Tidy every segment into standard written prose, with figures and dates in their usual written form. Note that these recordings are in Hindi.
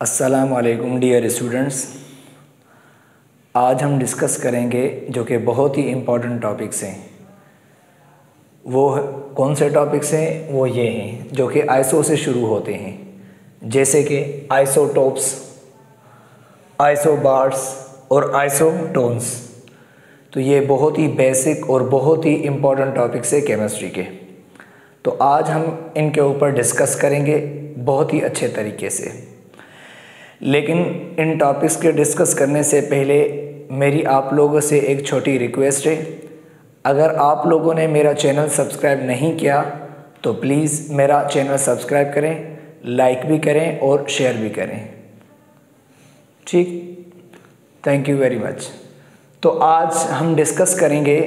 अस्सलाम वालेकुम डियर स्टूडेंट्स। आज हम डिस्कस करेंगे जो कि बहुत ही इम्पोर्टेंट टॉपिक्स हैं। वो कौन से टॉपिक्स हैं? वो ये हैं जो कि आइसो से शुरू होते हैं, जैसे कि आइसोटोप्स, आइसोबार्स और आइसोटोन्स। तो ये बहुत ही बेसिक और बहुत ही इम्पोर्टेंट टॉपिक्स है केमिस्ट्री के। तो आज हम इनके ऊपर डिस्कस करेंगे बहुत ही अच्छे तरीके से। लेकिन इन टॉपिक्स के डिस्कस करने से पहले मेरी आप लोगों से एक छोटी रिक्वेस्ट है। अगर आप लोगों ने मेरा चैनल सब्सक्राइब नहीं किया तो प्लीज़ मेरा चैनल सब्सक्राइब करें, लाइक भी करें और शेयर भी करें। ठीक, थैंक यू वेरी मच। तो आज हम डिस्कस करेंगे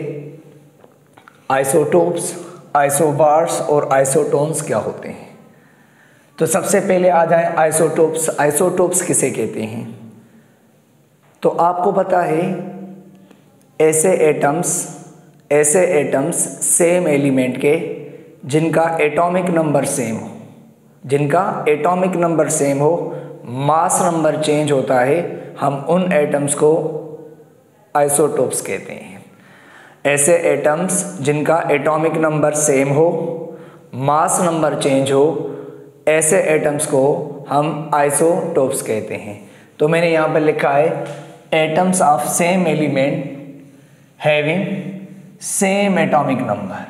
आइसोटोप्स, आइसोबार्स और आइसोटोन्स क्या होते हैं। तो सबसे पहले आ जाए आइसोटोप्स। आइसोटोप्स किसे कहते हैं? तो आपको पता है ऐसे एटम्स सेम एलिमेंट के जिनका एटॉमिक नंबर सेम हो, मास नंबर चेंज होता है, हम उन एटम्स को आइसोटोप्स कहते हैं। ऐसे एटम्स जिनका एटॉमिक नंबर सेम हो, मास नंबर चेंज हो, ऐसे एटम्स को हम आइसोटोप्स कहते हैं। तो मैंने यहाँ पर लिखा है atoms of same element having same atomic number.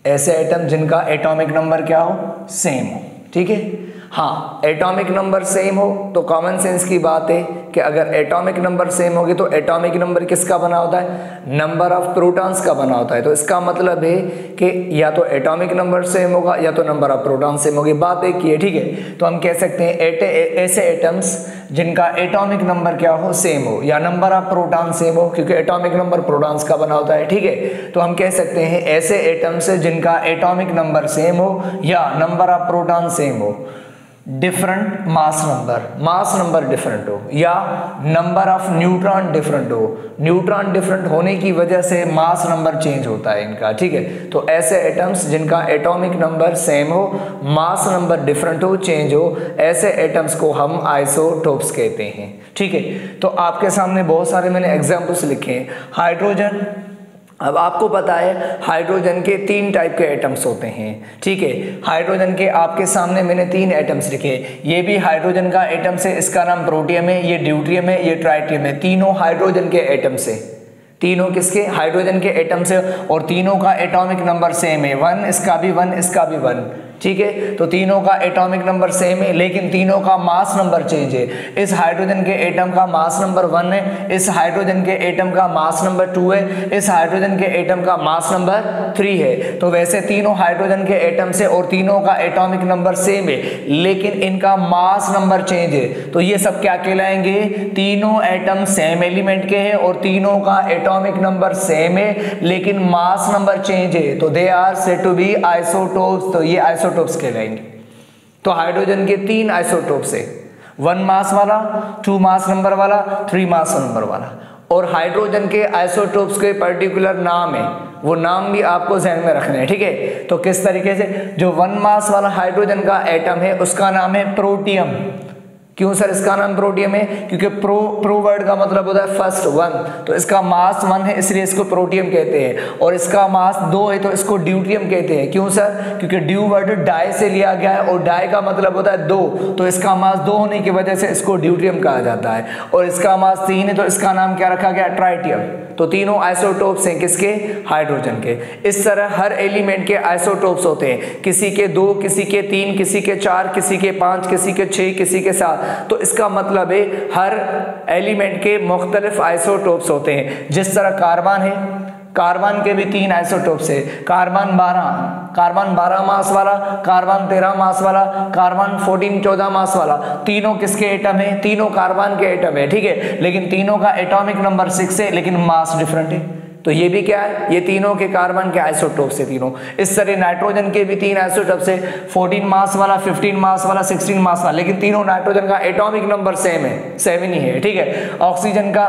ऐसे एटम जिनका एटॉमिक नंबर क्या हो? सेम हो। ठीक है, हाँ, एटॉमिक नंबर सेम हो तो कॉमन सेंस की बात है कि अगर एटॉमिक नंबर सेम होगी तो एटॉमिक नंबर किसका बना होता है? नंबर ऑफ प्रोटॉन्स का बना होता है। तो इसका मतलब है कि या तो एटॉमिक नंबर सेम होगा या तो नंबर ऑफ प्रोटॉन सेम होगी। बात एक ही है। ठीक है, तो हम कह सकते हैं ऐसे एटम्स जिनका एटॉमिक नंबर क्या हो? सेम हो, या नंबर ऑफ प्रोटॉन सेम हो, क्योंकि एटॉमिक नंबर प्रोटॉन्स का बना होता है। ठीक है, तो हम कह सकते हैं ऐसे एटम्स जिनका एटॉमिक नंबर सेम हो या नंबर ऑफ प्रोटॉन सेम हो, डिफरेंट मास नंबर डिफरेंट हो, या नंबर ऑफ न्यूट्रॉन डिफरेंट हो। न्यूट्रॉन डिफरेंट होने की वजह से मास नंबर चेंज होता है इनका। ठीक है, तो ऐसे एटम्स जिनका एटॉमिक नंबर सेम हो, मास नंबर डिफरेंट हो, चेंज हो, ऐसे एटम्स को हम आइसोटोप्स कहते हैं। ठीक है, तो आपके सामने बहुत सारे मैंने एग्जाम्पल्स लिखे हैं। हाइड्रोजन, अब आपको पता है हाइड्रोजन के 3 टाइप के एटम्स होते हैं। ठीक है, हाइड्रोजन के आपके सामने मैंने 3 एटम्स लिखे। ये भी हाइड्रोजन का एटम्स है, इसका नाम प्रोटियम है, ये ड्यूट्रियम है, ये ट्राइटियम है। तीनों हाइड्रोजन के एटम्स है। तीनों किसके? हाइड्रोजन के एटम्स है, और तीनों का एटॉमिक नंबर सेम है। 1, इसका भी 1, इसका भी 1। ठीक है, तो तीनों का एटॉमिक नंबर सेम है, लेकिन तीनों का मास नंबर चेंज है। इस हाइड्रोजन के एटम का मास नंबर 1 है, इस हाइड्रोजन के एटम का मास नंबर 2 है, इस हाइड्रोजन के एटम का मास नंबर 3 है। तो वैसे तीनों हाइड्रोजन के एटम से और तीनों का एटॉमिक नंबर सेम है, लेकिन इनका मास नंबर चेंज है। तो ये सब क्या कहलाएंगे? तीनों एटम सेम एलिमेंट के हैं और तीनों का एटॉमिक नंबर सेम है, लेकिन मास नंबर चेंज है। तो they are said to be isotopes. तो ये आइसोटोप्स कहलाएंगे। तो हाइड्रोजन के 3 आइसोटोप्स है, 1 मास वाला, 2 मास नंबर वाला, 3 मास नंबर वाला। और हाइड्रोजन के आइसोटोप्स के पर्टिकुलर नाम है, वो नाम भी आपको ध्यान में रखने हैं। ठीक है, तो किस तरीके से? जो 1 मास वाला हाइड्रोजन का एटम है उसका नाम है प्रोटियम। क्यों सर इसका नाम प्रोटियम है? क्योंकि प्रो वर्ड का मतलब होता है फर्स्ट, 1, तो इसका मास 1 है, इसलिए इसको प्रोटियम कहते हैं। और इसका मास 2 है तो इसको ड्यूट्रियम कहते हैं। क्यों सर? क्योंकि ड्यू वर्ड डाई से लिया गया है और डाई का मतलब होता है 2, तो इसका मास 2 होने की वजह से इसको ड्यूट्रियम कहा जाता है। और इसका मास 3 है तो इसका नाम क्या रखा गया? ट्राइटियम। तो तीनों आइसोटोप्स हैं किसके? हाइड्रोजन के। इस तरह हर एलिमेंट के आइसोटोप्स होते हैं, किसी के 2, किसी के 3, किसी के 4, किसी के 5, किसी के 6, किसी के 7। तो इसका मतलब है हर एलिमेंट के मुख्तलिफ आइसोटोप्स होते हैं। जिस तरह कार्बन है, कार्बन के भी 3 आइसोटोप्स है, कार्बन 12 मास वाला, कार्बन 13 मास वाला, कार्बन 14 मास वाला। तीनों किसके एटम है? तीनों कार्बन के एटम है। ठीक है, लेकिन तीनों का एटॉमिक नंबर 6 है, लेकिन मास डिफरेंट है। तो तो ये भी क्या है, ये तीनों के कार्बन के आइसोटोप्स है तीनों। इस तरह नाइट्रोजन के भी 3 आइसोटोप्स है, 14 मास वाला, 15 मास वाला, 16 मास वाला, लेकिन तीनों नाइट्रोजन का एटॉमिक नंबर सेम है, 7 ही है, ठीक है। ऑक्सीजन का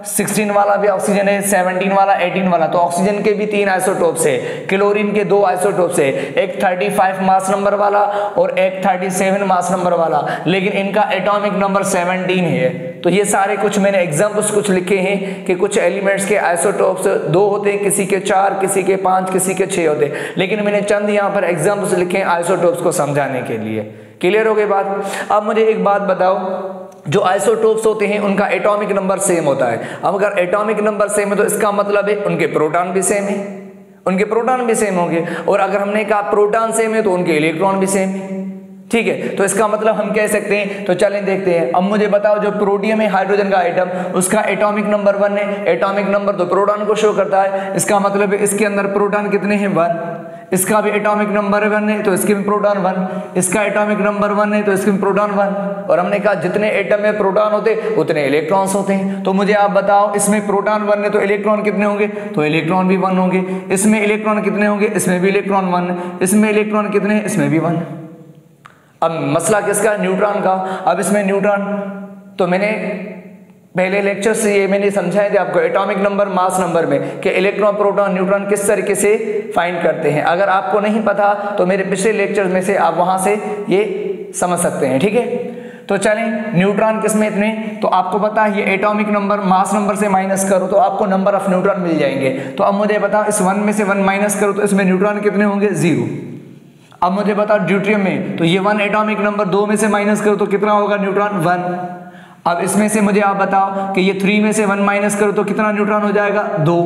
16 वाला भी ऑक्सीजन है, 17 वाला, 18 वाला, तो ऑक्सीजन के भी 3 आइसोटोप्स है। क्लोरीन के 2 आइसोटोप्स है, एक 35 मास नंबर वाला और एक 37 मास नंबर वाला, लेकिन इनका एटॉमिक नंबर 17 है। तो ये सारे कुछ मैंने एग्जाम्पल्स कुछ लिखे हैं कि कुछ एलिमेंट्स के आइसोटोप्स 2 होते हैं, किसी के 4, किसी के 5, किसी के 6 होते हैं, लेकिन मैंने चंद यहाँ पर एग्जाम्पल्स लिखे हैं आइसोटोप्स को समझाने के लिए। क्लियर हो गई बात। अब मुझे एक बात बताओ, जो आइसोटोप्स होते हैं उनका एटॉमिक नंबर सेम होता है। अब अगर एटॉमिक नंबर सेम है तो इसका मतलब है उनके प्रोटॉन भी सेम है, उनके प्रोटॉन भी सेम होंगे, और अगर हमने कहा प्रोटॉन सेम है तो उनके इलेक्ट्रॉन भी सेम है, ठीक है। तो इसका मतलब हम कह सकते हैं, तो चलें देखते हैं। अब मुझे बताओ, जो प्रोटियम है हाइड्रोजन का आइटम, उसका एटॉमिक नंबर 1 है। एटॉमिक नंबर तो प्रोटॉन को शो करता है, इसका मतलब है इसके अंदर प्रोटॉन कितने हैं, 1। इसका भी एटॉमिक नंबर 1 है तो इसके भी प्रोटॉन 1, इसका एटॉमिक नंबर 1 है तो इसके भी प्रोटॉन 1। और हमने कहा जितने एटम में प्रोटॉन होते उतने इलेक्ट्रॉन्स होते हैं। तो मुझे आप बताओ, इसमें प्रोटॉन 1 है तो इलेक्ट्रॉन कितने होंगे, तो इलेक्ट्रॉन भी 1 होंगे। इसमें इलेक्ट्रॉन कितने होंगे, इसमें भी इलेक्ट्रॉन 1, इसमें इलेक्ट्रॉन कितने हैं, इसमें भी 1। अब मसला किसका, न्यूट्रॉन का। अब इसमें न्यूट्रॉन, तो मैंने पहले लेक्चर से ये मैंने समझाया था आपको एटॉमिक नंबर मास नंबर में कि इलेक्ट्रॉन प्रोटॉन न्यूट्रॉन किस तरीके से फाइंड करते हैं। अगर आपको नहीं पता तो मेरे पिछले लेक्चर में से आप वहां से ये समझ सकते हैं, ठीक है। तो चलें, न्यूट्रॉन किसमें इतने, तो आपको पता है ये एटॉमिक नंबर मास नंबर से माइनस करो तो आपको नंबर ऑफ न्यूट्रॉन मिल जाएंगे। तो अब मुझे बताओ, इस 1 में से 1 माइनस करो तो इसमें न्यूट्रॉन कितने होंगे, 0। अब मुझे बताओ ड्यूट्रियम में, तो ये 1 एटॉमिक नंबर 2 में से माइनस करो तो कितना होगा न्यूट्रॉन, 1। अब इसमें से मुझे आप बताओ कि ये 3 में से 1 माइनस करो तो कितना न्यूट्रॉन हो जाएगा, 2।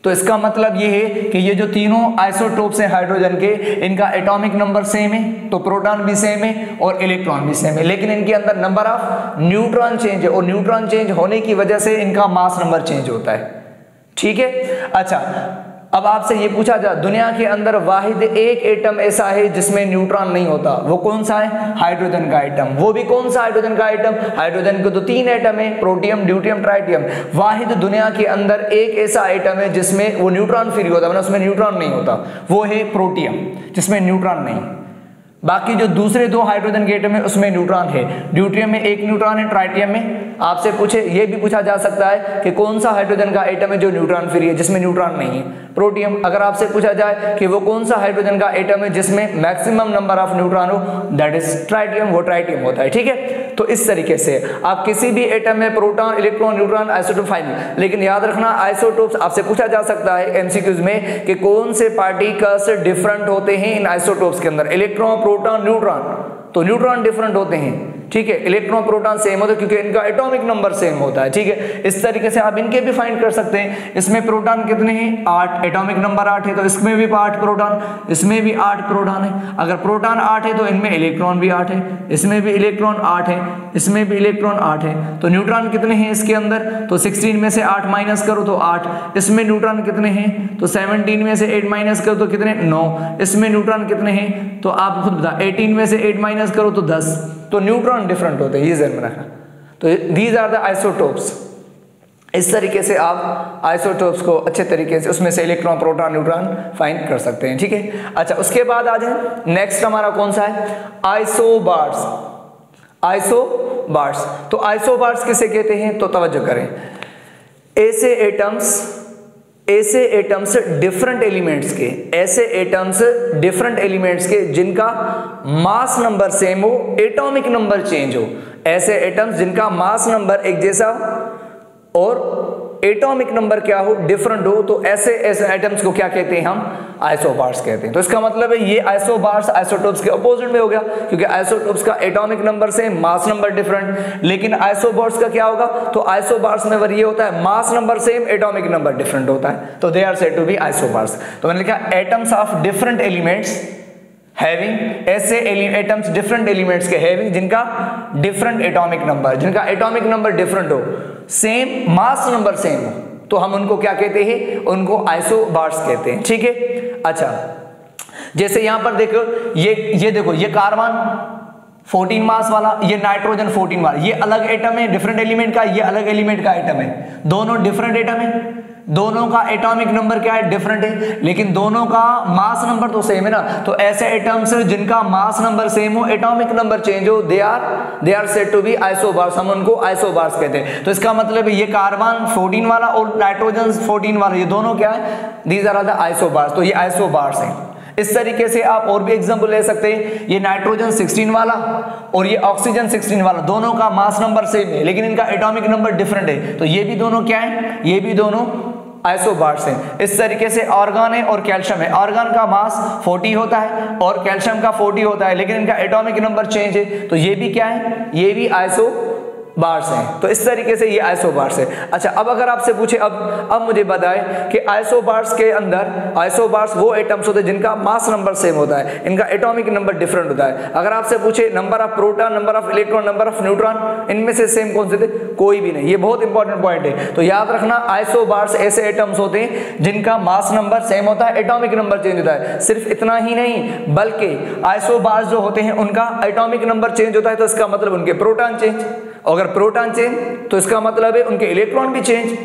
तो इसका मतलब ये है कि ये जो तीनों आइसोटोप्स हैं हाइड्रोजन के, इनका एटॉमिक नंबर सेम है, तो प्रोटॉन भी सेम है और इलेक्ट्रॉन भी सेम है, लेकिन इनके अंदर नंबर ऑफ न्यूट्रॉन चेंज है, और न्यूट्रॉन चेंज होने की वजह से इनका मास नंबर चेंज होता है, ठीक है। अच्छा, अब आपसे ये पूछा जाए, दुनिया के अंदर वाहिद एक एटम ऐसा है जिसमें न्यूट्रॉन नहीं होता, वो कौन सा है, हाइड्रोजन का आइटम। वो भी कौन सा हाइड्रोजन का आइटम, हाइड्रोजन के तो 3 एटम है, प्रोटियम, ड्यूटियम, ट्राइटियम। वाहिद दुनिया के अंदर एक ऐसा आइटम है जिसमें वो न्यूट्रॉन फ्री होता है, मतलब उसमें न्यूट्रॉन नहीं होता, वो है प्रोटियम, जिसमें न्यूट्रॉन नहीं। बाकी जो दूसरे 2 हाइड्रोजन के एटम है उसमें न्यूट्रॉन है। ड्यूटियम में 1 न्यूट्रॉन है, ट्राइटियम में आपसे पूछे, ये भी पूछा जा सकता है कि कौन सा हाइड्रोजन का एटम है जो न्यूट्रॉन फ्री है, जिसमें न्यूट्रॉन नहीं है, प्रोटियम। अगर आपसे पूछा जाए कि वो कौन सा हाइड्रोजन का एटम है जिसमें मैक्सिमम नंबर ऑफ न्यूट्रॉन हो, दैट इज ट्राइटियम, वो ट्राइटियम होता है, ठीक है। तो इस तरीके से आप किसी भी एटम में proton, electron, neutron, isotope find, लेकिन याद रखना आइसोटोप्स आपसे पूछा जा सकता है एमसीक्यूज में कि कौन से पार्टिकल्स डिफरेंट होते हैं इन आइसोटोप्स के अंदर, इलेक्ट्रॉन, प्रोटॉन, न्यूट्रॉन। तो न्यूट्रॉन डिफरेंट होते हैं, ठीक है, इलेक्ट्रॉन, प्रोटॉन सेम होता है क्योंकि इनका एटॉमिक नंबर सेम होता है, ठीक है। इस तरीके से आप इनके भी फाइंड कर सकते हैं। इसमें प्रोटॉन कितने हैं, 8, एटॉमिक नंबर 8 है, तो इसमें भी 8 प्रोटॉन, इसमें भी 8 प्रोटॉन है। अगर प्रोटॉन 8 है तो इनमें इलेक्ट्रॉन भी 8 है, इसमें भी इलेक्ट्रॉन 8 है, इसमें भी इलेक्ट्रॉन 8 है। तो न्यूट्रॉन कितने हैं इसके अंदर, तो 16 में से 8 माइनस करो तो 8। इसमें न्यूट्रॉन कितने हैं, तो 17 में से 8 माइनस करो तो कितने, 9। इसमें न्यूट्रॉन कितने हैं, तो आप खुद बता, 18 में से 8 माइनस करो तो 10। तो न्यूट्रॉन डिफरेंट होते हैं, ये ध्यान में रखना। तो दीज आर द आइसोटोप्स। इस तरीके से आप आइसोटोप्स को अच्छे तरीके से, उसमें से इलेक्ट्रॉन, प्रोटॉन, न्यूट्रॉन फाइंड कर सकते हैं, ठीक है। अच्छा, उसके बाद आ जाए नेक्स्ट हमारा कौन सा है, आइसोबार्स। आइसोबार्स, तो आइसोबार्स किसे कहते हैं, तो तवज्जो करें, ऐसे एटम्स डिफरेंट एलिमेंट्स के, ऐसे एटम्स डिफरेंट एलिमेंट्स के जिनका मास नंबर सेम हो, एटॉमिक नंबर चेंज हो। ऐसे एटम्स जिनका मास नंबर एक जैसा और एटॉमिक नंबर क्या हो, डिफरेंट हो, तो ऐसे एटम्स को क्या कहते हैं, हम आइसोबार्स कहते हैं। तो इसका मतलब है ये आइसोबार्स आइसोटोप्स के अपोजिट में हो गया, क्योंकि आइसोटोप्स का atomic number same, mass number different. लेकिन आइसोबार्स का क्या होगा, तो आइसोबार्स में ये होता है mass number same, atomic number different होता है, तो they are said to be isobars. तो मैंने लिखा atoms of different elements having, ऐसे एटम्स डिफरेंट एलिमेंट्स के हैविंग जिनका डिफरेंट एटॉमिक नंबर, जिनका एटॉमिक नंबर डिफरेंट हो, सेम मास नंबर सेम हो, तो हम उनको क्या कहते हैं, उनको आइसोबार्स कहते हैं, ठीक है। अच्छा, जैसे यहां पर देखो, ये देखो, ये कार्बन 14 मास वाला, ये नाइट्रोजन 14 वाला, ये अलग एटम है डिफरेंट एलिमेंट का, ये अलग एलिमेंट का एटम है, दोनों डिफरेंट एटम है, दोनों का एटॉमिक नंबर क्या है, डिफरेंट है, लेकिन दोनों का मास नंबर तो सेम है ना। तो ऐसे एटम्स जिनका मास नंबर सेम हो, एटॉमिक नंबर चेंज हो, they are said to be isobars, हम उनको आइसोबार्स कहते हैं। तो इसका मतलब है ये कार्बन 14 वाला और नाइट्रोजन 14 वाला, ये दोनों क्या है, दीज आर द आइसोबार्स, तो ये आइसोबार्स हैं। इस तरीके से आप और भी एग्जांपल ले सकते हैं, ये नाइट्रोजन 16 वाला और ये ऑक्सीजन 16 वाला, दोनों का मास नंबर सेम है लेकिन इनका एटॉमिक नंबर डिफरेंट है, तो ये भी दोनों क्या है, ये भी दोनों आइसोबार्स हैं। इस तरीके से आर्गन है और कैल्शियम है, आर्गन का मास 40 होता है और कैल्शियम का 40 होता है, लेकिन इनका एटॉमिक नंबर चेंज है, तो ये भी क्या है, ये भी आइसोबार्स हैं। तो इस तरीके से ये आइसोबार्स है। अच्छा, अब अगर आपसे पूछे, अब मुझे बताएं कि आइसोबार्स के अंदर, आइसोबार्स वो एटम्स होते हैं जिनका मास नंबर सेम होता है, इनका एटॉमिक नंबर डिफरेंट होता है। अगर आपसे पूछे number of proton, number of electron, number of neutron, इनमें से सेम कौन से थे, कोई भी नहीं। ये बहुत इंपॉर्टेंट पॉइंट है, तो याद रखना आइसोबार्स ऐसे एटम्स होते हैं जिनका मास नंबर सेम होता है, एटॉमिक नंबर चेंज होता है। सिर्फ इतना ही नहीं बल्कि आइसोबार्स जो होते हैं उनका एटॉमिक नंबर चेंज होता है, तो इसका मतलब उनके प्रोटॉन चेंज, अगर प्रोटॉन चेंज तो इसका मतलब है उनके इलेक्ट्रॉन भी चेंज।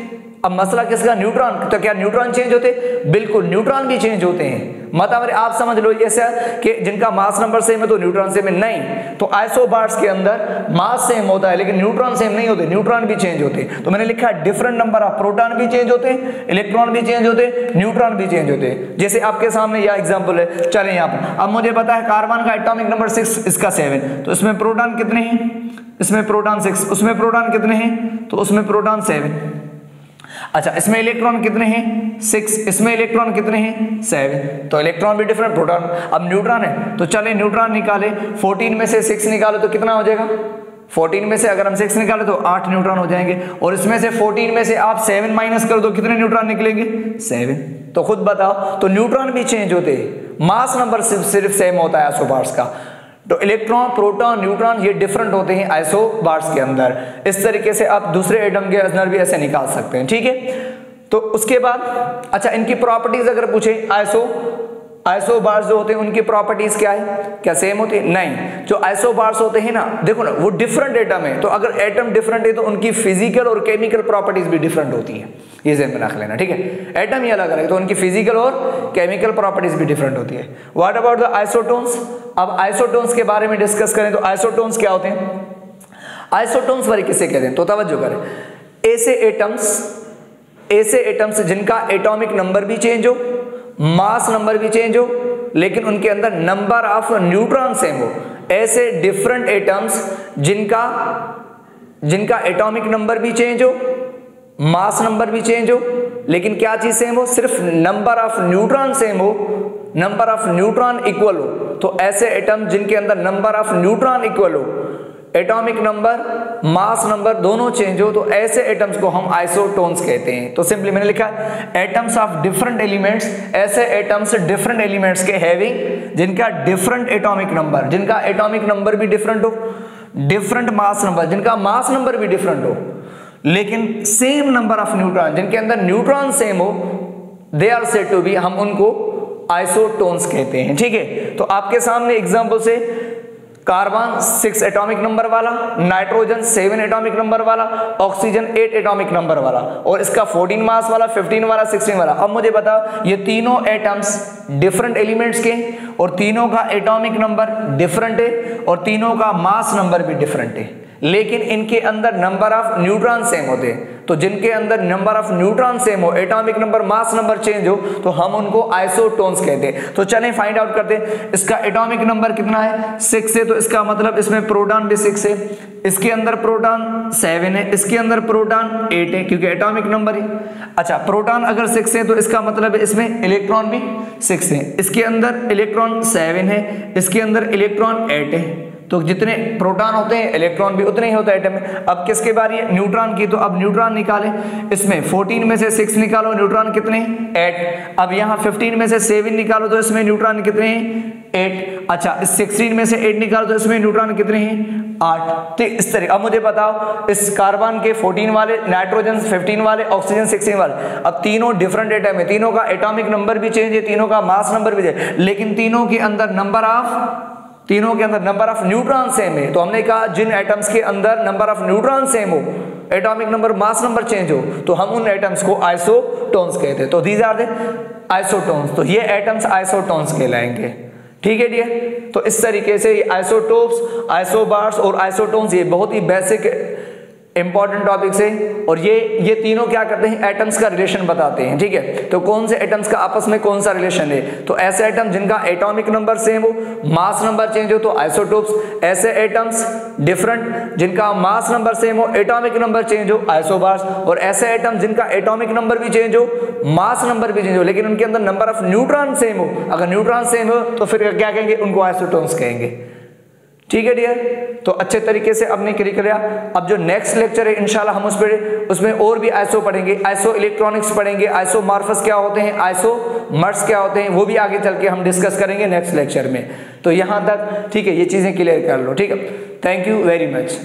अब मसला किसका, न्यूट्रॉन, तो क्या न्यूट्रॉन चेंज होते, बिल्कुल न्यूट्रॉन भी चेंज होते हैं। मतलब आप समझ लो ऐसा कि जिनका मास नंबर सेम है तो न्यूट्रॉन सेम है, नहीं, तो आइसोबार्स के अंदर मास सेम होता है लेकिन न्यूट्रॉन सेम नहीं होते, न्यूट्रॉन भी चेंज होते हैं। तो मैंने लिखा है डिफरेंट नंबर ऑफ प्रोटॉन भी चेंज होते हैं, इलेक्ट्रॉन भी चेंज होते हैं, न्यूट्रॉन भी चेंज होते हैं। जैसे आपके सामने यह एग्जाम्पल है, चले यहाँ पर, अब मुझे पता है कार्बन का एटॉमिक नंबर 6, इसका 7, तो इसमें प्रोटॉन कितने हैं, इसमें प्रोटॉन 6, उसमें प्रोटॉन कितने हैं, तो उसमें प्रोटॉन 7। अच्छा, इसमें इलेक्ट्रॉन कितने हैं, 6, इसमें इलेक्ट्रॉन कितने हैं, 7, तो इलेक्ट्रॉन भी डिफरेंट, प्रोटॉन। अब न्यूट्रॉन है तो चले न्यूट्रॉन निकाले, 14 में से 6 निकालो तो कितना हो जाएगा, 14 में से अगर हम 6 निकाले तो 8 न्यूट्रॉन हो जाएंगे, और इसमें से 14 में से आप 7 माइनस करो तो कितने न्यूट्रॉन निकलेंगे, 7। तो खुद बताओ, तो न्यूट्रॉन भी चेंज होते हैं, मास नंबर सिर्फ सेम होता है आइसोबार्स का। तो इलेक्ट्रॉन, प्रोटॉन, न्यूट्रॉन ये डिफरेंट होते हैं आइसोबार्स के अंदर। इस तरीके से आप दूसरे एटम के अंदर भी ऐसे निकाल सकते हैं, ठीक है। तो उसके बाद अच्छा, इनकी प्रॉपर्टीज अगर पूछे, आइसोबार्स जो होते हैं उनकी प्रॉपर्टीज क्या है, क्या सेम होती है, नहीं। जो आइसोबार्स होते हैं ना, देखो ना, वो डिफरेंट एटम है, तो अगर एटम डिफरेंट है तो उनकी फिजिकल और केमिकल प्रॉपर्टीज भी डिफरेंट होती है, ये ज़हन में रख लेना, ठीक है। एटम ही अलग अलग है तो उनकी फिजिकल और केमिकल प्रॉपर्टीज भी डिफरेंट होती है। व्हाट अबाउट द आइसोटोन्स, अब आइसोटोन्स के बारे में डिस्कस करें तो आइसोटोन्स क्या होते हैं, आइसोटोन्स वाले किसे कहते हैं, तो तवज्जो करें, ऐसे एटम्स जिनका एटॉमिक नंबर भी चेंज हो, मास नंबर भी चेंज हो, लेकिन उनके अंदर नंबर ऑफ न्यूट्रॉन सेम हो, ऐसे डिफरेंट एटम्स जिनका एटॉमिक नंबर भी चेंज हो, मास नंबर भी चेंज हो, लेकिन क्या चीज सेम हो, सिर्फ नंबर ऑफ न्यूट्रॉन सेम हो, नंबर ऑफ न्यूट्रॉन इक्वल हो। तो ऐसे एटम जिनके अंदर नंबर ऑफ न्यूट्रॉन इक्वल हो, एटॉमिक नंबर, मास नंबर दोनों चेंज हो, तो ऐसे एटम्स को हम आइसोटोन्स कहते हैं। तो सिंपली मैंने लिखा एटम्स ऑफ डिफरेंट एलिमेंट्स, ऐसे एटम्स डिफरेंट एलिमेंट्स के हैविंग जिनका डिफरेंट एटॉमिक नंबर, जिनका एटॉमिक नंबर भी डिफरेंट हो, डिफरेंट मास नंबर, जिनका मास नंबर भी डिफरेंट हो, लेकिन सेम नंबर ऑफ न्यूट्रॉन, जिनके अंदर न्यूट्रॉन सेम हो, they are said to be, हम उनको आइसोटोन्स कहते हैं, ठीक है। तो आपके सामने एग्जांपल से कार्बन 6 एटॉमिक नंबर वाला, नाइट्रोजन 7 एटॉमिक नंबर वाला, ऑक्सीजन 8 एटॉमिक नंबर वाला, और इसका 14 मास वाला, 15 वाला, 16 वाला। अब मुझे बताओ, ये तीनों एटम्स डिफरेंट एलिमेंट्स के और तीनों का एटॉमिक नंबर डिफरेंट है और तीनों का मास नंबर भी डिफरेंट है, लेकिन इनके अंदर नंबर ऑफ न्यूट्रॉन सेम होते हैं। तो जिनके अंदर नंबर ऑफ न्यूट्रॉन सेम हो, atomic number, mass number change हो, तो हम उनको आइसोटोन्स कहते हैं। तो चलें फाइंड आउट करते हैं, इसका एटॉमिक नंबर कितना है, 6 है, तो इसका मतलब इसमें प्रोटॉन भी 6 है, इसके अंदर प्रोटॉन 7 है, इसके अंदर प्रोटॉन 8 है, क्योंकि एटॉमिक नंबर है। अच्छा, प्रोटॉन अगर 6 है तो इसका मतलब है इसमें इलेक्ट्रॉन भी 6 है, इसके अंदर इलेक्ट्रॉन 7 है, इसके अंदर इलेक्ट्रॉन 8 है। तो जितने प्रोटॉन होते हैं इलेक्ट्रॉन भी उतने ही होता है एटम में। अब किसके बारी है, न्यूट्रॉन की, तो अब न्यूट्रॉन निकाले, इसमें 14 में से 6 निकालो, न्यूट्रॉन कितने हैं, 8। अब यहाँ 15 में से 7 निकालो तो इसमें न्यूट्रॉन कितने हैं, 8। अच्छा, इस 16 में से 8 निकालो तो इसमें न्यूट्रॉन कितने हैं, 8। तो इस तरह, अब मुझे बताओ, इस कार्बन के 14 वाले, नाइट्रोजन 15 वाले, ऑक्सीजन 16 वाले, अब तीनों डिफरेंट एटम है, तीनों का एटॉमिक नंबर भी चेंज है, तीनों का मास नंबर भी चेंज, लेकिन तीनों के अंदर नंबर ऑफ तीनों के अंदर नंबर ऑफ न्यूट्रॉन सेम है, तो हमने कहा जिन एटम्स के अंदर नंबर ऑफ न्यूट्रॉन सेम हो, atomic number mass number change हो, तो हम उन एटम्स को आइसोटोन्स कहते हैं। तो दीज आर द आइसोटोन्स, तो ये एटम्स आइसोटोन्स कहलाएंगे। ठीक है डियर, तो इस तरीके से आइसोटोप्स, आइसोबार्स और आइसोटोन्स ये बहुत ही बेसिक इंपॉर्टेंट टॉपिक्स है, और ये तीनों क्या करते हैं, एटम्स का रिलेशन बताते हैं। ठीक है, तो कौन से एटम्स का आपस में कौन सा रिलेशन है, तो ऐसे एटम जिनका एटॉमिक नंबर सेम हो, मास नंबर चेंज हो, तो आइसोटोप्स। ऐसे एटम्स डिफरेंट जिनका मास नंबर सेम हो, एटॉमिक नंबर चेंज हो, आइसोबार्स। और ऐसे एटम जिनका एटॉमिक नंबर भी चेंज हो, मास नंबर भी चेंज हो, लेकिन उनके अंदर नंबर ऑफ न्यूट्रॉन सेम हो, अगर न्यूट्रॉन सेम हो तो फिर क्या कहेंगे, उनको आइसोटोन्स कहेंगे। ठीक है डियर, तो अच्छे तरीके से आपने क्लियर किया। अब जो नेक्स्ट लेक्चर है इंशाल्लाह हम उसमें और भी आइसो पढ़ेंगे, आइसो इलेक्ट्रॉनिक्स पढ़ेंगे, आइसोमॉर्फस क्या होते हैं, आइसोमर्स क्या होते हैं, वो भी आगे चल के हम डिस्कस करेंगे नेक्स्ट लेक्चर में। तो यहाँ तक ठीक है, ये चीज़ें क्लियर कर लो। ठीक है, थैंक यू वेरी मच।